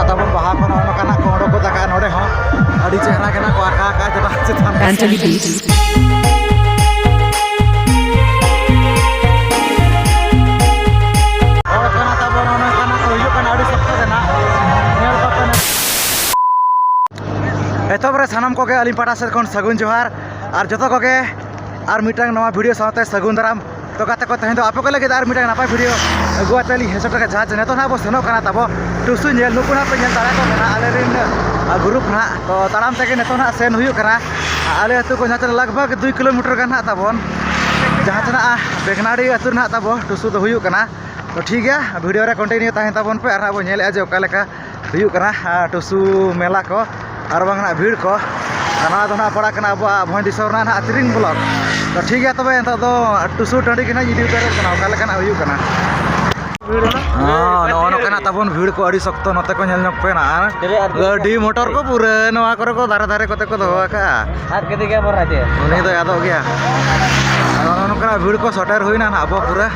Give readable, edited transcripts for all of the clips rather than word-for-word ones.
ᱠᱟᱱᱟ ᱛᱟᱵᱚᱱ ᱵᱟᱦᱟ ᱠᱚ ᱱᱚᱝᱠᱟᱱᱟᱜ ᱠᱚ ᱚᱰᱚᱠ ᱜᱚᱫ ᱟᱠᱟᱫᱼᱟ ᱱᱚᱰᱮ ᱦᱚᱸ ᱟᱹᱰᱤ ᱪᱮᱦᱨᱟ ᱜᱮ ᱱᱟᱜ ᱠᱚ ᱟᱸᱠᱟ ᱟᱠᱟᱫᱼᱟ ᱪᱮᱛᱟᱱ Anthony Beat. ᱦᱚᱲ ᱠᱟᱱᱟ ᱛᱟᱵᱚᱱ ᱱᱚᱝᱠᱟᱱᱟᱜ ᱠᱚ ᱦᱩᱭᱩᱜ ᱠᱟᱱᱟ ᱟᱹᱰᱤ ᱥᱚᱠᱛᱚ ᱜᱮ ᱱᱟᱜ ᱧᱮᱞ ᱠᱟᱛᱮ ᱮᱛᱚᱦᱚᱵ ᱨᱮ ᱥᱟᱱᱟᱢ ᱠᱚᱜᱮ ᱟᱹᱞᱤᱧ ᱯᱟᱦᱴᱟ ᱥᱮᱫ ᱠᱷᱚᱱ ᱥᱟᱹᱜᱩᱱ ᱡᱚᱦᱟर ᱟᱨ ᱡᱚᱛᱚ ᱠᱚᱜᱮ ᱟᱨ ᱢᱤᱫᱴᱟᱝ ᱱᱚᱣᱟ ᱵᱷᱤᱰᱤᱭᱳ ᱥᱟᱶᱛᱮ ᱥᱟᱹᱜᱩᱱ ᱫᱟᱨᱟᱢ तो गाते को तहें आpe को लगे आर मिटा नापाय भिडियो अगुआते ली हेसट का जहाँ नेतो ना बो सेनो काना तबो टुसु नेल नुकु ना पे नेल दाड़ा को ना आले रिन ग्रुप ना तो ताराम तके नेतो ना सेन हुयु कना आले अतु को जहाँ लगभग 2 किलोमीटर गान ना तबोन जहाँ तना बेगनाड़ी अतु ना तबो टुसु दो हुयु कना तो ठीक है भिडियो रे कंटिन्यू तहें तबोन पे आर बो नेल जे ओका लेका हुयु कना टुसु मेला को आर बांग ना भीड़ को ना दो ना पड़ा कना अब भोय दिसोर ना अतिरिंग ब्लॉक तो ठीक है तब तो टुसु टाँडी के इदी उतार ओका हुयु कना हाँ नौकाना तबन भीड़ को अड़ी सख्त नते को नेल पे ना गाड़ी मोटर को पूरा नवा करे को धारे धारे कोते को दो का हाथ के दिगे बर राजे उनी तो याद हो गया नौकाना भीड़ को सटर हुई ना अब पूरा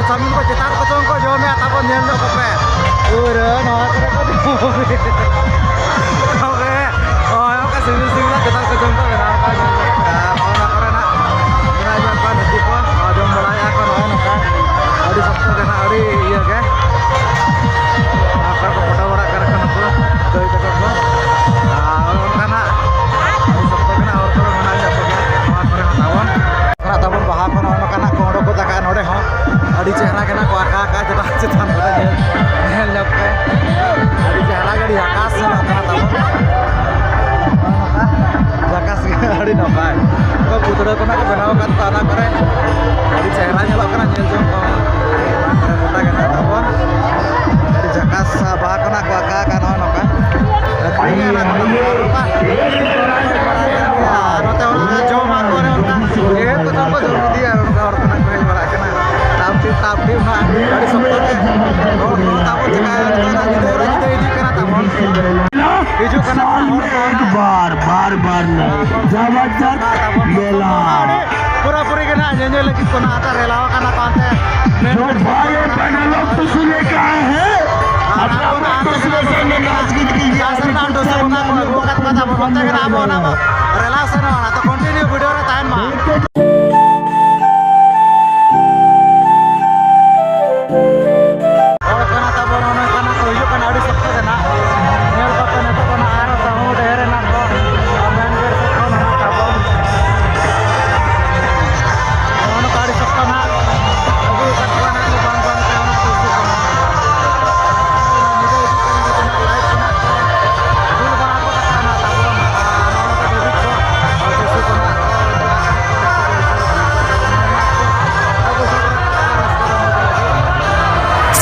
सामिन को चेतार को चों को जो में आता नेल नो को पे और नो करे को ओके ओ का सिविल सिविल चेतार को चों को ना का और करे ना ना जन पा नदी को जो बड़ाया को नो का अड़ी सख्त देना अड़ी ये के आकर को फोटो बड़ा करे को दई तक को और काना सख्त देना और को मना जाते के मा करे हतावन ना तबन बाहा को नो काना को ओडो को तका नोडे हो अड़ी चेहरा के ना को आका चेतान नेल पे अड़ी चेहरा गड़ी आकाश से ना तब आकाश अड़ी नपाय तो पुतड़ा को ना को बनाव का ताना करे अड़ी चेहरा नेल कना नेल जो को मोटा के ना तब अड़ी जकास बा कना को आका का नो नका अखरी ना को नते उनका जो मा करे उनका ये तो सबको जोर दिया उनका और कना को बड़ा कना तापी ना अड़ी सख्त के और को ताबो चकाय ना जिदे इदी कना ताबो हिजु कना बार बार बार जबरदस्त मेला पूरा पूरी के ना जेजे लगी को ना आता रेलावा कना कांते जो भाई बहन लोग तो सुने का है अपना तो सुने से नाच गीत की शासन ना तो सब ना को कत पता बोलते के ना बो ना रेला से ना तो कंटिन्यू वीडियो रे तान मा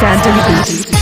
Anthony Beat.